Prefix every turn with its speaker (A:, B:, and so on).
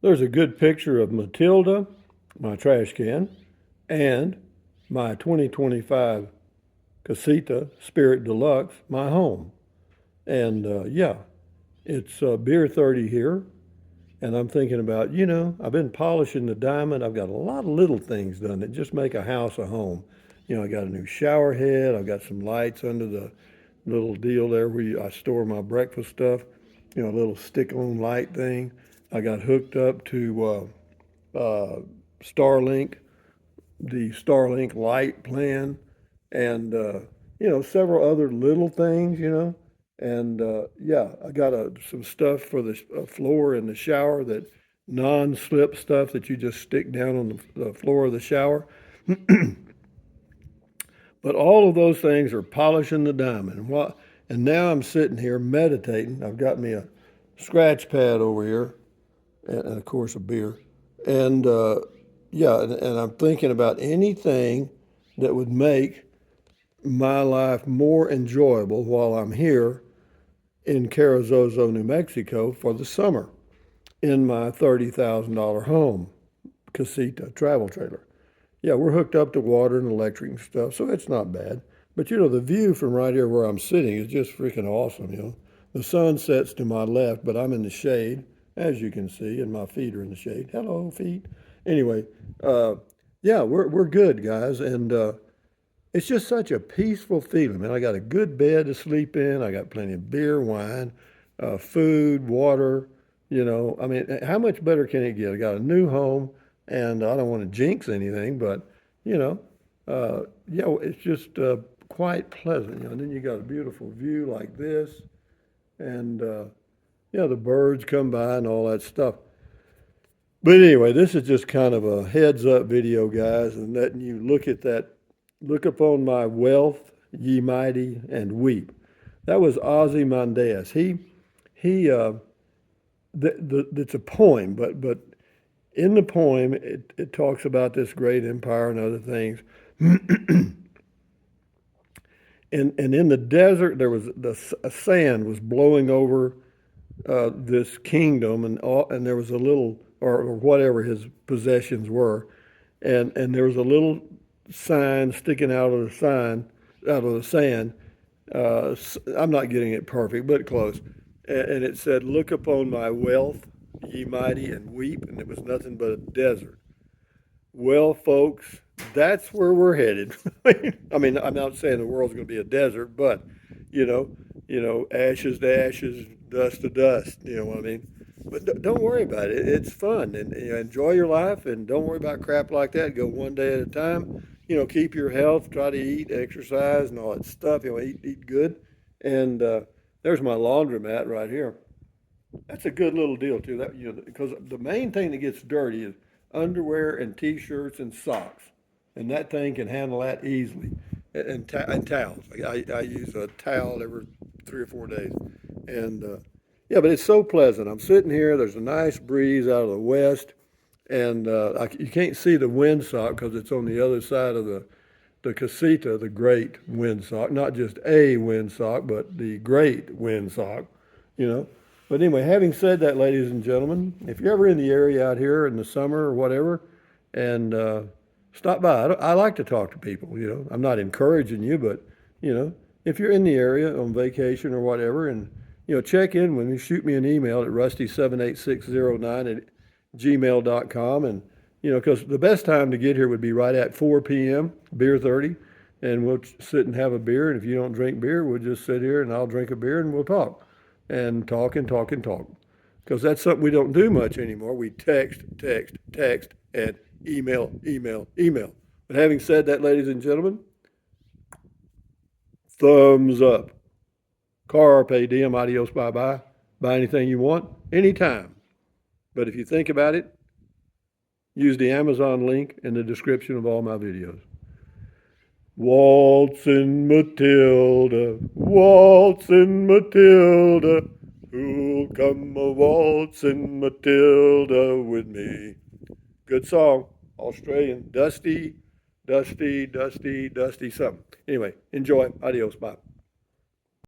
A: There's a good picture of Matilda, my trash can, and my 2025 Casita Spirit Deluxe, my home. And yeah, it's beer 30 here. And I'm thinking about, I've been polishing the diamond. I've got a lot of little things done that just make a house a home. I got a new shower head. I've got some lights under the little deal there where I store my breakfast stuff. A little stick-on light thing. I got hooked up to Starlink, the Starlink light plan, and several other little things. And yeah, I got some stuff for the floor in the shower, that non-slip stuff that you just stick down on the floor of the shower. But all of those things are polishing the diamond. And now I'm sitting here meditating. I've got me a scratch pad over here, and of course a beer. And yeah, and I'm thinking about anything that would make my life more enjoyable while I'm here in Carrizozo, New Mexico for the summer in my $30,000 home, casita, travel trailer. Yeah, we're hooked up to water and electric and stuff, so it's not bad. But the view from right here where I'm sitting is just freaking awesome. The sun sets to my left, but I'm in the shade, as you can see, and my feet are in the shade. Hello, feet. Anyway, yeah, we're good, guys, and it's just such a peaceful feeling, man. I got a good bed to sleep in. I got plenty of beer, wine, food, water. I mean, how much better can it get? I got a new home, and I don't want to jinx anything, but yeah, it's just quite pleasant. And then you got a beautiful view like this, and yeah, the birds come by and all that stuff. But anyway, this is just kind of a heads up video, guys, and letting you look at that. Look upon my wealth, ye mighty, and weep. That was Ozymandias. It's a poem, but in the poem, it talks about this great empire and other things. And in the desert, there was a sand was blowing over this kingdom, and there was a little, or whatever his possessions were, and there was a little sign sticking out of the sand. I'm not getting it perfect, but close. And it said, "Look upon my wealth, ye mighty, and weep." And it was nothing but a desert. Well, folks, that's where we're headed. I mean, I'm not saying the world's going to be a desert, but you know, ashes to ashes, dust to dust. You know what I mean? But don't worry about it. It's fun, and enjoy your life, and don't worry about crap like that. Go one day at a time. Keep your health. Try to eat, exercise, and all that stuff. Eat good. And there's my laundromat right here. That's a good little deal too. Because the main thing that gets dirty is underwear and t-shirts and socks, and that thing can handle that easily. And towels. I use a towel every 3 or 4 days, and yeah, but it's so pleasant. I'm sitting here. There's a nice breeze out of the west, and you can't see the windsock because it's on the other side of the casita, the great windsock, not just a windsock, but the great windsock, you know. But anyway, having said that, ladies and gentlemen, if you're ever in the area out here in the summer or whatever, and stop by. I like to talk to people. I'm not encouraging you, but, if you're in the area on vacation or whatever, and, check in with me, shoot me an email at rusty78609 at gmail.com. And, because the best time to get here would be right at 4 p.m., beer 30, and we'll sit and have a beer. And if you don't drink beer, we'll just sit here and I'll drink a beer and we'll talk and talk and talk and talk. Because that's something we don't do much anymore. We text, text, text, and email, email, email. But having said that, ladies and gentlemen, thumbs up. Carpe diem, adios, bye bye. Buy anything you want, anytime. But if you think about it, use the Amazon link in the description of all my videos. Waltzing Matilda, waltzing Matilda, who'll come a waltzing Matilda with me? Good song, Australian, dusty, dusty, dusty, dusty something. Anyway, enjoy. Adios, bye.